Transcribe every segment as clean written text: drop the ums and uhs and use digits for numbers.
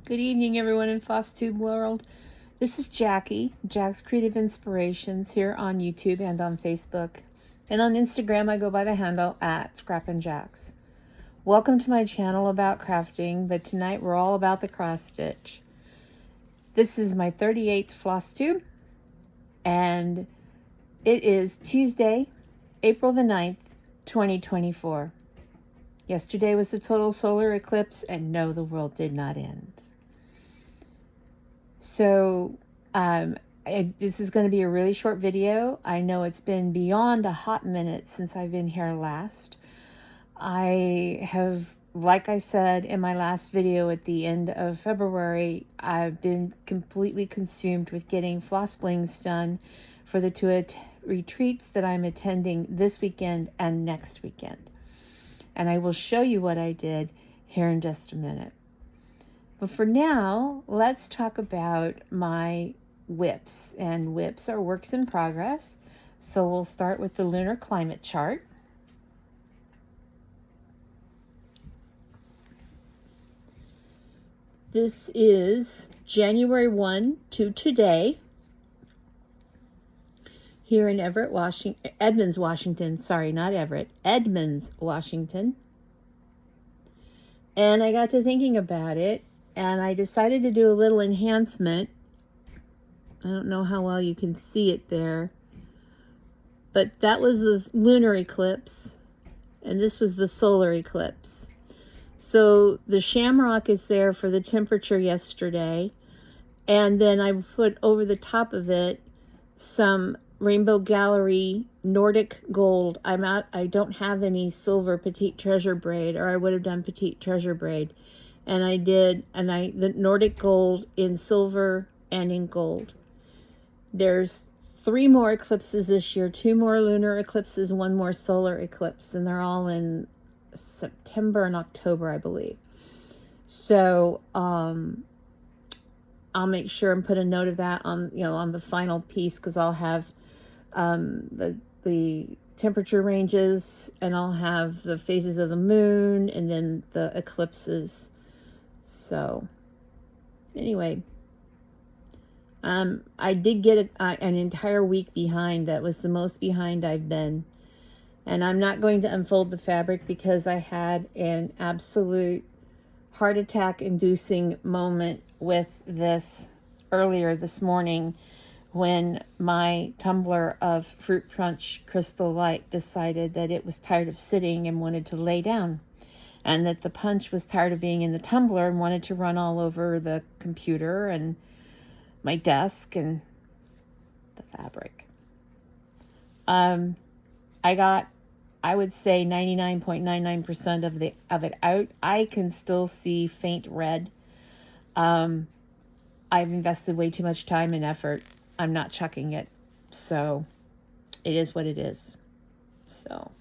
Good evening, everyone in Flosstube world. This is Jackie, Jack's Creative Inspirations, here on YouTube and on Facebook. And on Instagram, I go by the handle @ScrapandJax. Welcome to my channel about crafting, but tonight we're all about the cross stitch. This is my 38th Flosstube, and it is Tuesday, April the 9th, 2024. Yesterday was the total solar eclipse, and no, the world did not end. So this is going to be a really short video. I know it's been beyond a hot minute since I've been here last. I have, like I said in my last video at the end of February, I've been completely consumed with getting floss blings done for the two retreats that I'm attending this weekend and next weekend. And I will show you what I did here in just a minute. But for now, let's talk about my whips. And whips are works in progress. So we'll start with the lunar climate chart. This is January 1 to today here in Edmonds, Washington. Sorry, not Everett. Edmonds, Washington. And I got to thinking about it, and I decided to do a little enhancement. I don't know how well you can see it there, but that was the lunar eclipse, and this was the solar eclipse. So the shamrock is there for the temperature yesterday, and then I put over the top of it some Rainbow Gallery Nordic gold. I don't have any silver petite treasure braid, or I would have done petite treasure braid. And I did, the Nordic gold in silver and in gold. There's 3 more eclipses this year, 2 more lunar eclipses, 1 more solar eclipse, and they're all in September and October, I believe. So I'll make sure and put a note of that on the final piece, because I'll have the temperature ranges, and I'll have the phases of the moon, and then the eclipses. So anyway, I did get an entire week behind. That was the most behind I've been. And I'm not going to unfold the fabric because I had an absolute heart attack inducing moment with this earlier this morning, when my tumbler of fruit punch Crystal Light decided that it was tired of sitting and wanted to lay down, and that the punch was tired of being in the tumbler and wanted to run all over the computer and my desk and the fabric. I got, I would say, 99.99% of it out. I can still see faint red. I've invested way too much time and effort. I'm not chucking it. So it is what it is. So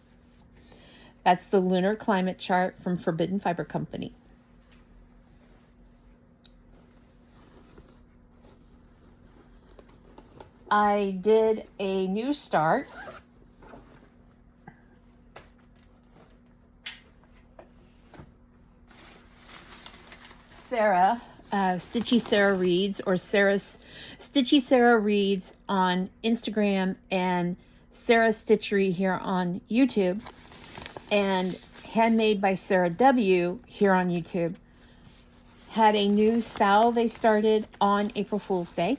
that's the lunar climate chart from Forbidden Fiber Company. I did a new start. Sarah, Stitchy Sarah Reads, or Stitchy Sarah Reads on Instagram, and Sarah Stitchery here on YouTube, and Handmade by Sarah W here on YouTube, had a new sal they started on April Fool's Day,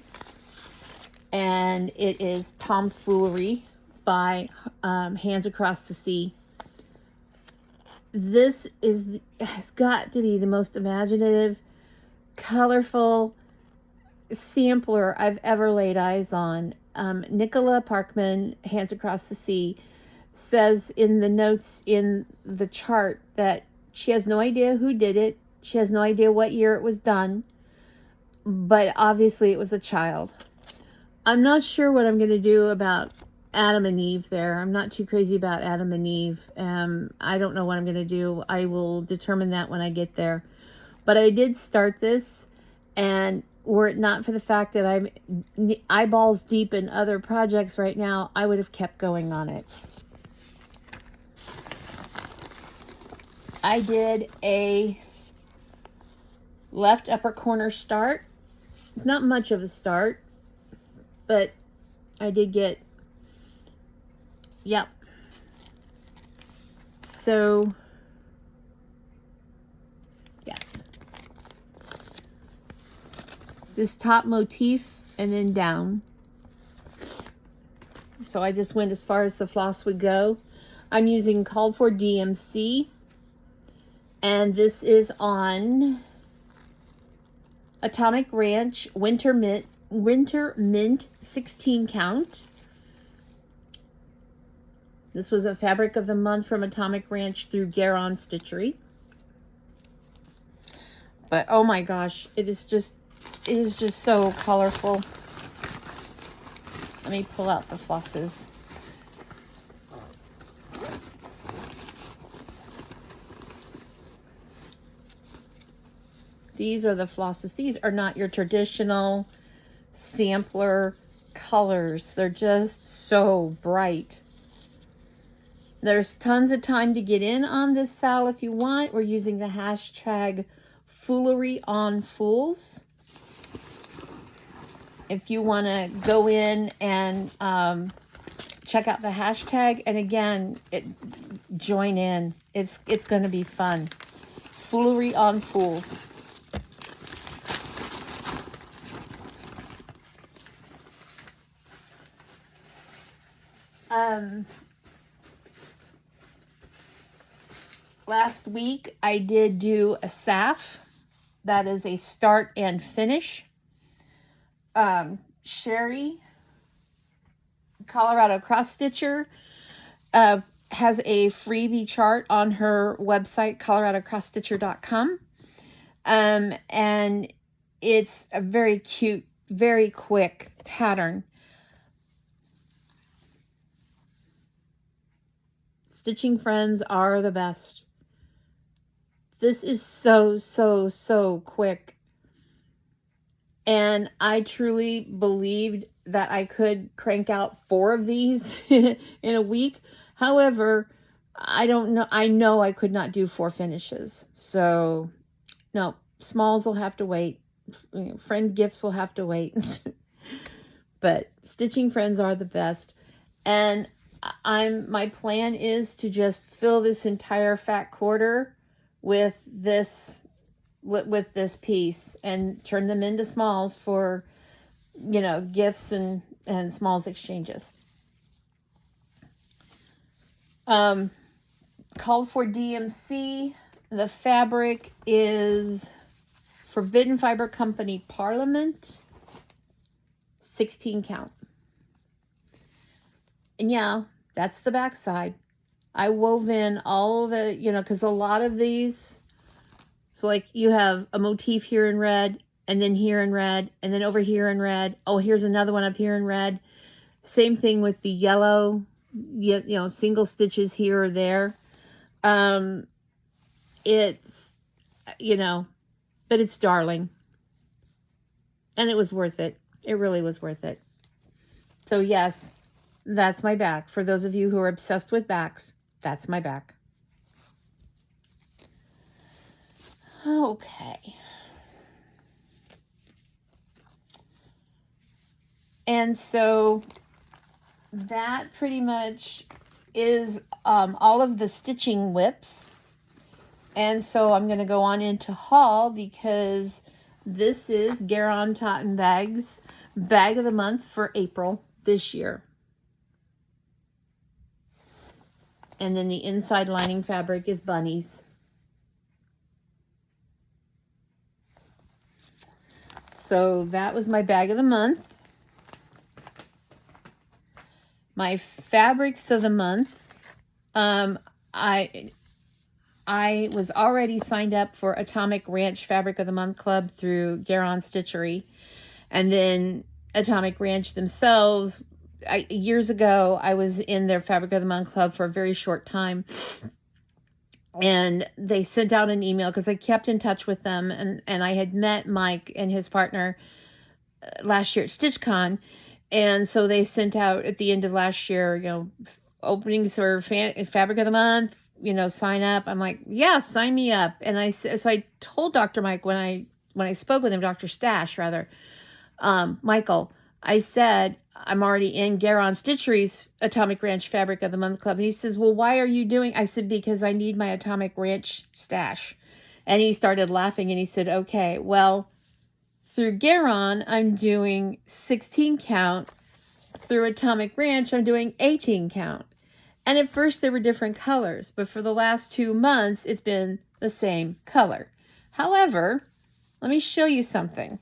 and it is Tom's Foolery by Hands Across the Sea. This has got to be the most imaginative, colorful sampler I've ever laid eyes on. Nicola Parkman, Hands Across the Sea, says in the notes in the chart that she has no idea who did it. She has no idea what year it was done, but obviously it was a child. I'm not sure what I'm going to do about Adam and Eve there. I'm not too crazy about Adam and Eve. I don't know what I'm going to do. I will determine that when I get there. But I did start this, and were it not for the fact that I'm eyeballs deep in other projects right now, I would have kept going on it. I did a left upper corner start. Not much of a start, but I did get, yep. So, yes. This top motif and then down. So I just went as far as the floss would go. I'm using Called For DMC. And this is on Atomic Ranch Winter Mint 16 count. This was a fabric of the month from Atomic Ranch through Garon Stitchery. But oh my gosh, it is just so colorful. Let me pull out the flosses. These are the flosses. These are not your traditional sampler colors. They're just so bright. There's tons of time to get in on this sale if you want. We're using the hashtag #FooleryOnFools. If you want to go in and check out the hashtag, and again, join in. It's going to be fun. Foolery on Fools. Last week I did do a SAF. That is a start and finish. Sherry, Colorado Cross Stitcher, has a freebie chart on her website, coloradocrossstitcher.com. And it's a very cute, very quick pattern. Stitching friends are the best. This is so quick. And I truly believed that I could crank out 4 of these in a week. However, I don't know. I know I could not do 4 finishes. So, no, smalls will have to wait. Friend gifts will have to wait. But stitching friends are the best. And my plan is to just fill this entire fat quarter with this piece and turn them into smalls for, gifts and smalls exchanges. Called For DMC. The fabric is Forbidden Fiber Company Parliament 16 count. And yeah, that's the back side. I wove in all the, because a lot of these, so like you have a motif here in red, and then here in red, and then over here in red. Oh, here's another one up here in red. Same thing with the yellow, single stitches here or there. It's, but it's darling. And it was worth it. It really was worth it. So yes, that's my back. For those of you who are obsessed with backs, that's my back. Okay. And so that pretty much is all of the stitching whips. And so I'm going to go on into haul because this is Garon Totten Bags Bag of the Month for April this year. And then the inside lining fabric is bunnies. So that was my bag of the month. My fabrics of the month. I was already signed up for Atomic Ranch Fabric of the Month Club through Garon Stitchery. And then Atomic Ranch themselves, years ago, I was in their Fabric of the Month Club for a very short time. And they sent out an email because I kept in touch with them. And I had met Mike and his partner last year at StitchCon. And so they sent out at the end of last year, openings for Fabric of the Month, sign up. I'm like, yeah, sign me up. And so I told Dr. Mike when I when I spoke with him, Dr. Stash, rather, Michael, I said, I'm already in Garon Stitchery's Atomic Ranch Fabric of the Month Club. And he says, well, why are you doing? I said, because I need my Atomic Ranch stash. And he started laughing and he said, okay, well, through Garon, I'm doing 16 count. Through Atomic Ranch, I'm doing 18 count. And at first they were different colors, but for the last 2 months, it's been the same color. However, let me show you something.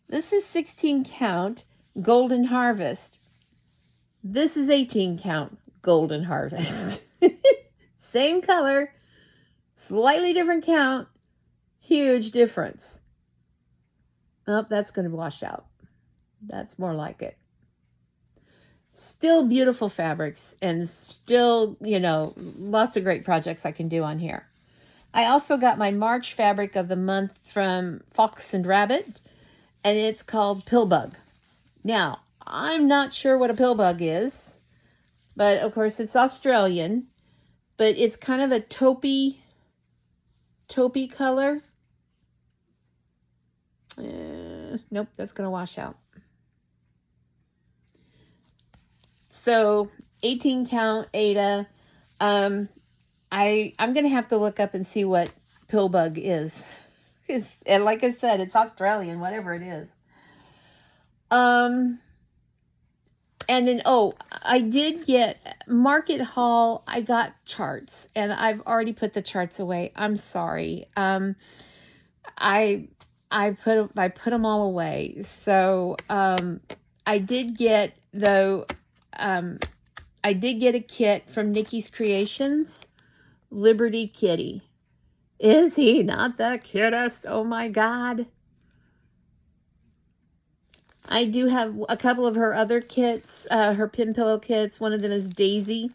This is 16 count Golden Harvest. This is 18 count Golden Harvest. Same color, slightly different count, huge difference. Oh, that's going to wash out. That's more like it. Still beautiful fabrics and still, you know, lots of great projects I can do on here. I also got my March fabric of the month from Fox and Rabbit, and it's called Pillbug. Now, I'm not sure what a pillbug is, but of course it's Australian, but it's kind of a taupey color. Nope, that's going to wash out. So 18 count Ada. I'm going to have to look up and see what pillbug is. And like I said, it's Australian, whatever it is. And then, I did get Market Hall. I got charts and I've already put the charts away. I'm sorry. I put them all away. So, I did get though, I did get a kit from Nikki's Creations, Liberty Kitty. Is he not the cutest? Oh my God. I do have a couple of her other kits, her pin pillow kits. One of them is Daisy.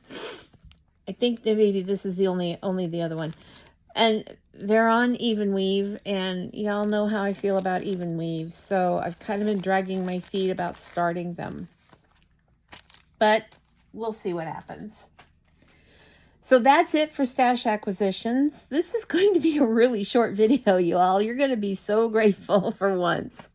I think that maybe this is the only the other one. And they're on even weave, and y'all know how I feel about even weave. So I've kind of been dragging my feet about starting them. But we'll see what happens. So that's it for stash acquisitions. This is going to be a really short video, you all. You're going to be so grateful for once.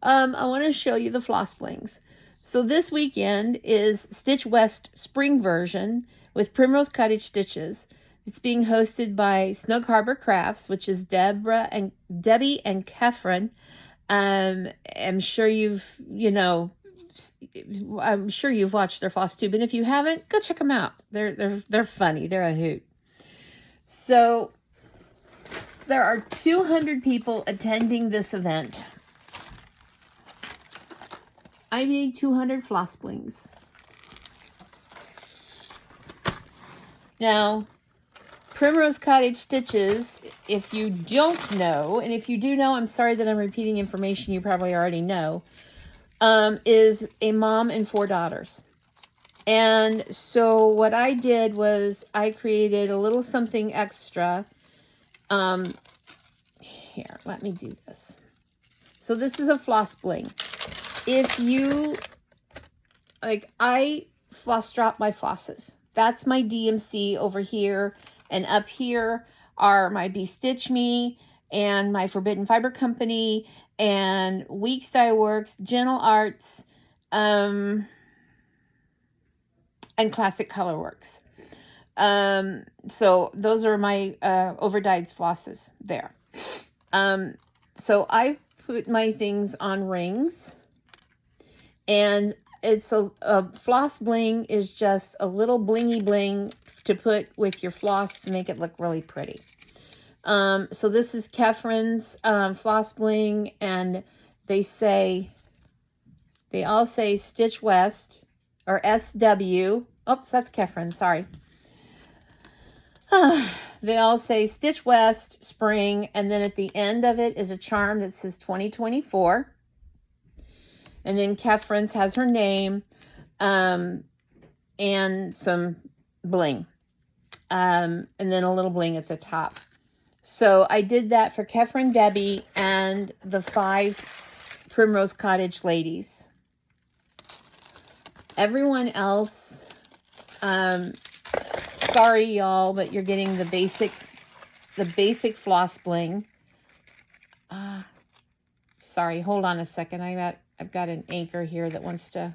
I want to show you the floss blings. So this weekend is Stitch West spring version with Primrose Cottage stitches. It's being hosted by Snug Harbor Crafts, which is Debbie and Kefren. I'm sure you've watched their Flosstube, and if you haven't, go check them out. They're funny. They're a hoot. So there are 200 people attending this event. I made 200 floss blings. Now, Primrose Cottage Stitches, if you don't know, and if you do know, I'm sorry that I'm repeating information you probably already know, is a mom and 4 daughters. And so what I did was I created a little something extra. Here, let me do this. So this is a floss bling. If you, I floss drop my flosses. That's my DMC over here. And up here are my Be Stitch Me and my Forbidden Fiber Company and Weeks Dye Works, Gentle Arts, and Classic Color Works. So those are my overdyed flosses there. So I put my things on rings. And it's a floss bling is just a little blingy bling to put with your floss to make it look really pretty. So this is Kefren's floss bling, and they all say Stitch West or SW. Oops, that's Kefren, sorry. They all say Stitch West Spring, and then at the end of it is a charm that says 2024. And then Kefren's has her name and some bling. And then a little bling at the top. So I did that for Kefren, Debbie, and the 5 Primrose Cottage ladies. Everyone else, sorry y'all, but you're getting the basic floss bling. Sorry, hold on a second. I've got an anchor here that wants to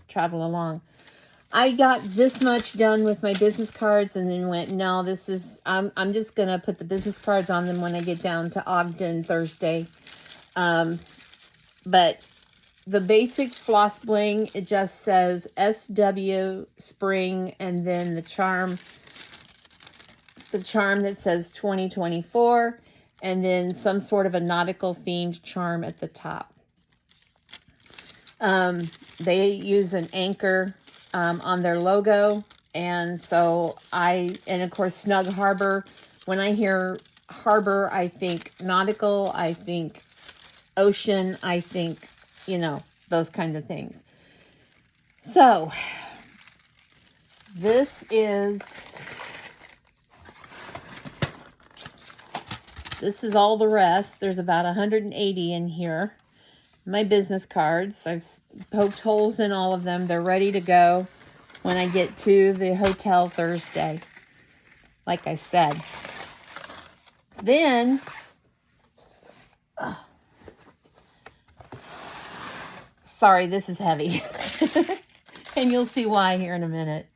travel along. I got this much done with my business cards and then went, no, this is, I'm just going to put the business cards on them when I get down to Ogden Thursday. But the basic floss bling, it just says SW Spring and then the charm that says 2024 and then some sort of a nautical themed charm at the top. They use an anchor on their logo, and so and of course Snug Harbor. When I hear harbor, I think nautical, I think ocean, I think, you know, those kind of things. So this is all the rest. There's about 180 in here. My business cards. I've poked holes in all of them. They're ready to go when I get to the hotel Thursday. Like I said. Then, sorry, this is heavy. And you'll see why here in a minute.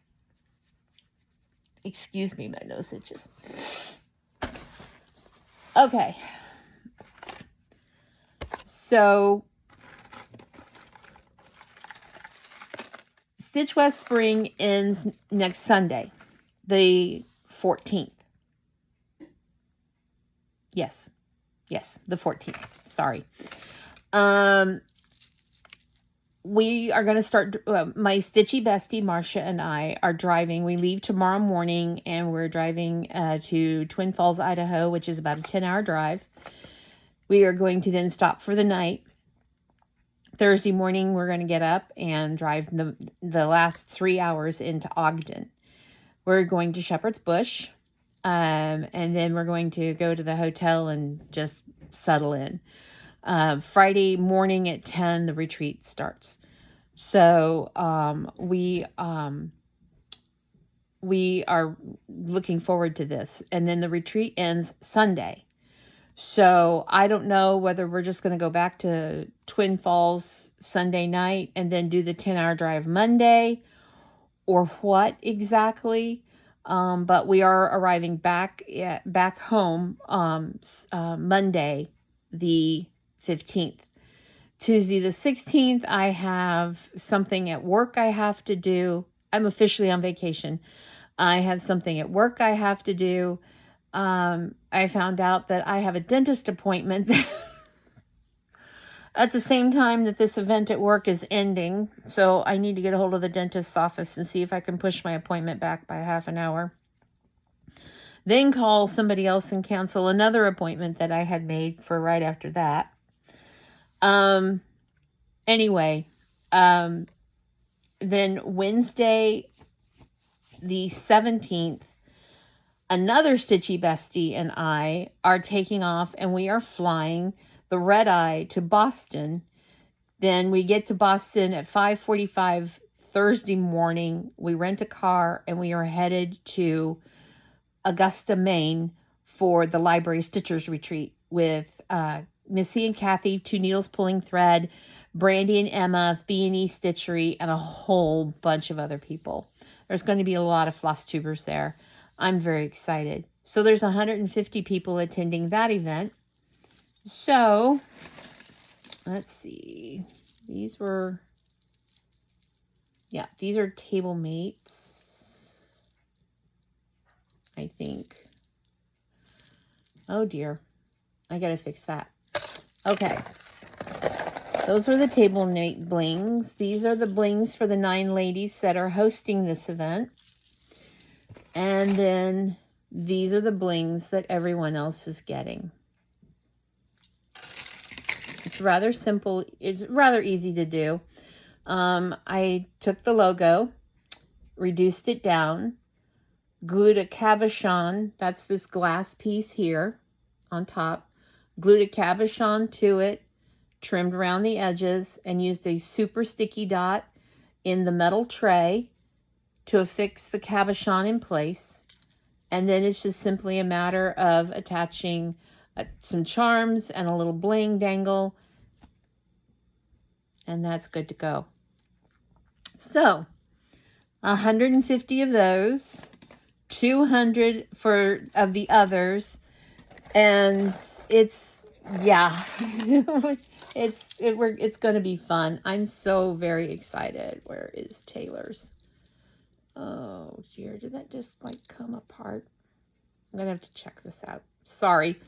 Excuse me, my nose itches. Okay. So, Stitch West Spring ends next Sunday, the 14th. Yes, the 14th. Sorry. We are going to start, my Stitchy Bestie, Marcia, and I are driving. We leave tomorrow morning, and we're driving to Twin Falls, Idaho, which is about a 10-hour drive. We are going to then stop for the night. Thursday morning, we're going to get up and drive the last 3 hours into Ogden. We're going to Shepherd's Bush, and then we're going to go to the hotel and just settle in. Friday morning at 10, the retreat starts. So we are looking forward to this. And then the retreat ends Sunday. So I don't know whether we're just going to go back to Twin Falls Sunday night and then do the 10-hour drive Monday or what exactly. But we are arriving back home Monday the 15th. Tuesday the 16th, I have something at work I have to do. I'm officially on vacation. I have something at work I have to do. I found out that I have a dentist appointment at the same time that this event at work is ending. So I need to get a hold of the dentist's office and see if I can push my appointment back by half an hour. Then call somebody else and cancel another appointment that I had made for right after that. Anyway, then Wednesday, the 17th, another Stitchy Bestie and I are taking off, and we are flying the red eye to Boston. Then we get to Boston at 5:45 Thursday morning. We rent a car, and we are headed to Augusta, Maine for the Library Stitchers Retreat with Missy and Kathy, Two Needles Pulling Thread, Brandy and Emma, B&E Stitchery, and a whole bunch of other people. There's going to be a lot of Flosstubers there. I'm very excited. So there's 150 people attending that event. So, let's see. These are table mates, I think. Oh dear. I gotta fix that. Okay. Those are the table mate blings. These are the blings for the 9 ladies that are hosting this event. And then these are the blings that everyone else is getting. It's rather simple. It's rather easy to do. I took the logo, reduced it down, glued a cabochon. That's this glass piece here on top. Glued a cabochon to it, trimmed around the edges, and used a super sticky dot in the metal tray to affix the cabochon in place. And then it's just simply a matter of attaching some charms and a little bling dangle, and that's good to go. So 150 of those, 200 of the others, and it's it's going to be fun. I'm so very excited. Where is Taylor's? Oh dear, did that just like come apart? I'm gonna have to check this out. Sorry.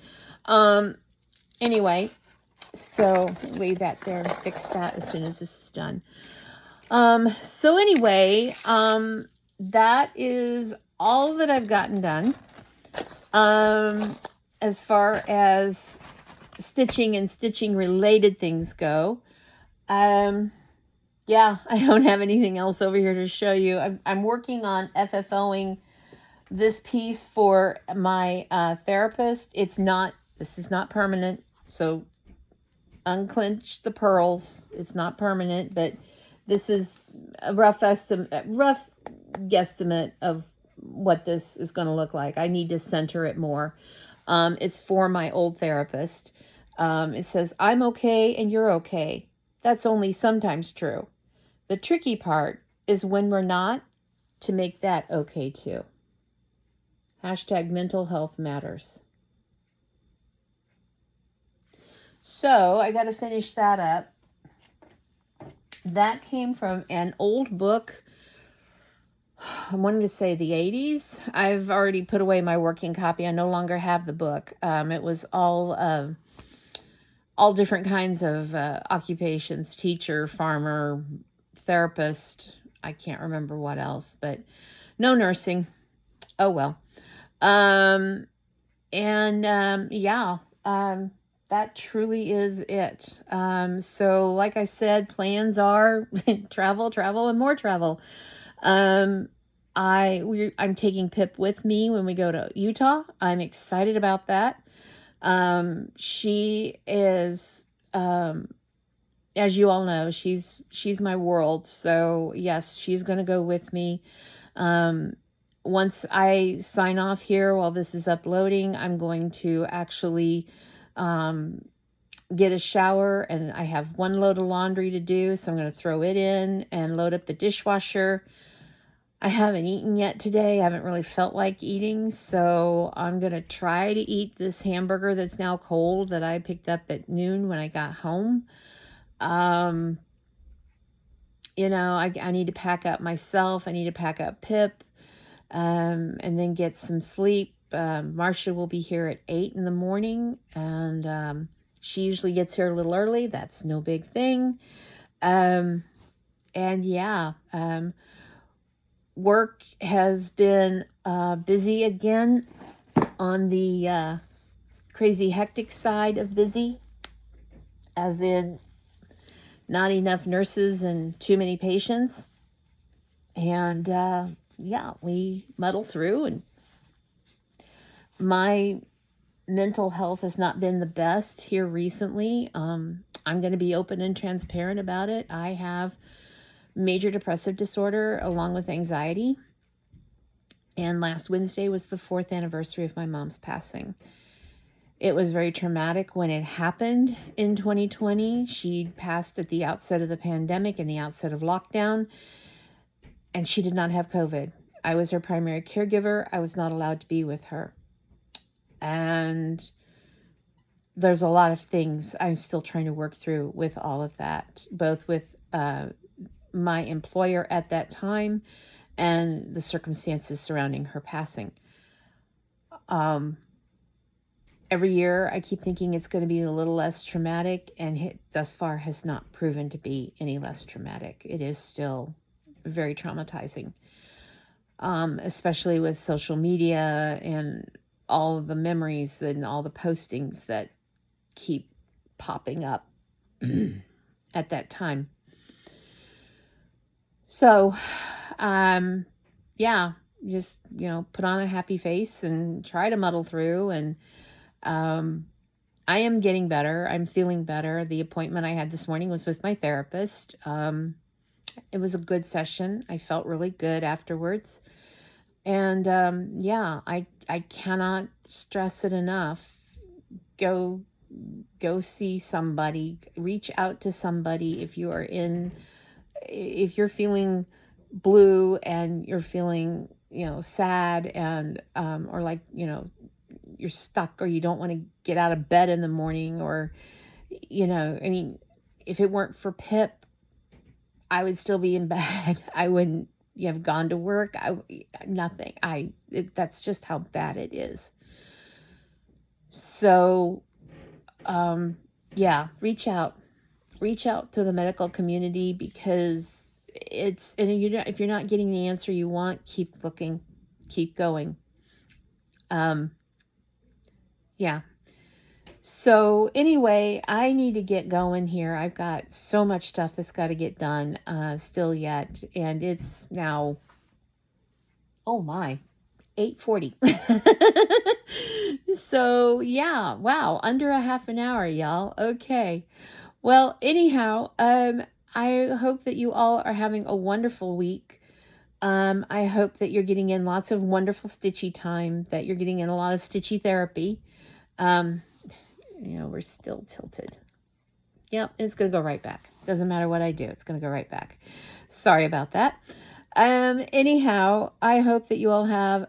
Anyway, so leave that there and fix that as soon as this is done. So anyway, that is all that I've gotten done. As far as stitching and stitching related things go. Yeah, I don't have anything else over here to show you. I'm working on FFOing this piece for my therapist. This is not permanent, so unclench the pearls. It's not permanent, but this is a rough guesstimate of what this is going to look like. I need to center it more. It's for my old therapist. It says, I'm okay and you're okay. That's only sometimes true. The tricky part is when we're not, to make that okay too. Hashtag mental health matters. So I got to finish that up. That came from an old book. I wanted to say the 80s. I've already put away my working copy. I no longer have the book. It was all different kinds of occupations, teacher, farmer, therapist. I can't remember what else, but no nursing. Oh, well. That truly is it. So like I said, plans are travel, and more travel. I'm taking Pip with me when we go to Utah. I'm excited about that. She is, as you all know, she's my world. So yes, she's going to go with me. Once I sign off here while this is uploading, I'm going to actually, get a shower, and I have one load of laundry to do. So I'm going to throw it in and load up the dishwasher. I haven't eaten yet today. I haven't really felt like eating. So I'm going to try to eat this hamburger that's now cold that I picked up at noon when I got home. I need to pack up myself. I need to pack up Pip, and then get some sleep. Marcia will be here at 8 in the morning, and she usually gets here a little early. That's no big thing. Work has been busy again on the crazy hectic side of busy, as in not enough nurses and too many patients. And we muddle through, and my mental health has not been the best here recently. I'm going to be open and transparent about it. I have major depressive disorder along with anxiety. And last Wednesday was the 4th anniversary of my mom's passing. It was very traumatic when it happened in 2020. She passed at the outset of the pandemic and the outset of lockdown, and she did not have COVID. I was her primary caregiver. I was not allowed to be with her. And there's a lot of things I'm still trying to work through with all of that, both with my employer at that time and the circumstances surrounding her passing. Every year I keep thinking it's going to be a little less traumatic, and it thus far has not proven to be any less traumatic. It is still very traumatizing, especially with social media and all of the memories and all the postings that keep popping up at that time. So, just, put on a happy face and try to muddle through. And I am getting better. I'm feeling better. The appointment I had this morning was with my therapist. It was a good session. I felt really good afterwards. And I cannot stress it enough. go see somebody, reach out to somebody if if you're feeling blue and you're feeling, sad and, or like, you're stuck or you don't want to get out of bed in the morning or, I mean, if it weren't for Pip, I would still be in bed. I wouldn't have gone to work. Nothing. That's just how bad it is. So, yeah, reach out to the medical community because and if you're not getting the answer you want, keep looking, keep going. Yeah. So anyway, I need to get going here. I've got so much stuff that's got to get done still yet. And it's now, oh my, 8:40. So yeah, wow, under a half an hour, y'all. Okay. Well, anyhow, I hope that you all are having a wonderful week. I hope that you're getting in lots of wonderful stitchy time, that you're getting in a lot of stitchy therapy. We're still tilted. Yep, it's going to go right back. Doesn't matter what I do. It's going to go right back. Sorry about that. Anyhow, I hope that you all have,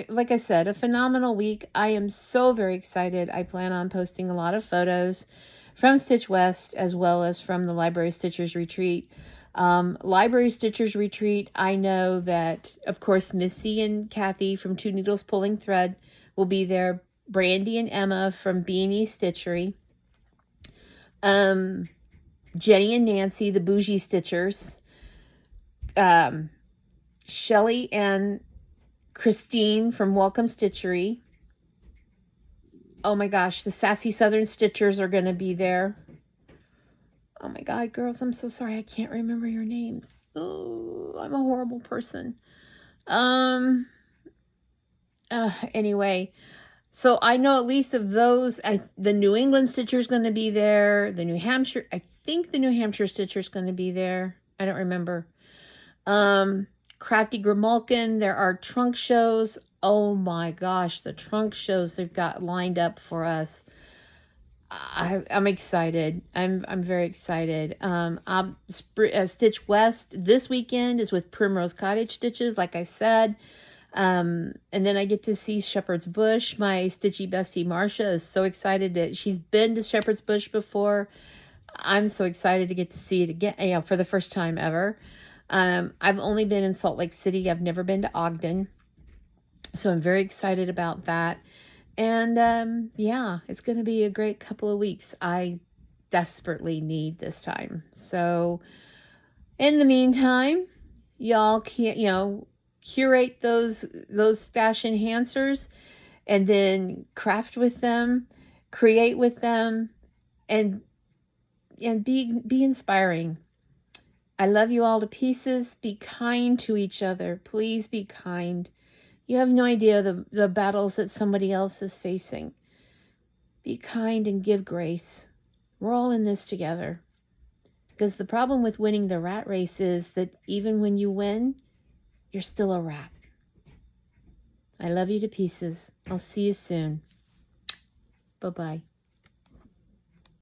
like I said, a phenomenal week. I am so very excited. I plan on posting a lot of photos from Stitch West as well as from the Library Stitchers Retreat. Library Stitchers Retreat, I know that, of course, Missy and Kathy from Two Needles Pulling Thread will be there. Brandy and Emma from Beanie Stitchery. Jenny and Nancy, the Bougie Stitchers. Shelly and Christine from Welcome Stitchery. Oh my gosh, the Sassy Southern Stitchers are going to be there. Oh my God, girls, I'm so sorry. I can't remember your names. Oh, I'm a horrible person. Anyway, so I know at least of those, the New England Stitcher is going to be there. The New Hampshire, I think the New Hampshire Stitcher is going to be there. I don't remember. Crafty Grimalkin, there are trunk shows. Oh my gosh, the trunk shows they've got lined up for us. I'm excited. I'm very excited. Stitch West this weekend is with Primrose Cottage Stitches, like I said. And then I get to see Shepherd's Bush. My stitchy bestie Marcia is so excited that she's been to Shepherd's Bush before. I'm so excited to get to see it again, for the first time ever. I've only been in Salt Lake City. I've never been to Ogden. So I'm very excited about that. And yeah, it's going to be a great couple of weeks. I desperately need this time. So in the meantime, y'all can't, curate those stash enhancers and then craft with them, create with them, and be inspiring. I love you all to pieces. Be kind to each other. Please be kind. You have no idea the battles that somebody else is facing. Be kind and give grace. We're all in this together. Because the problem with winning the rat race is that even when you win, you're still a rat. I love you to pieces. I'll see you soon. Bye-bye.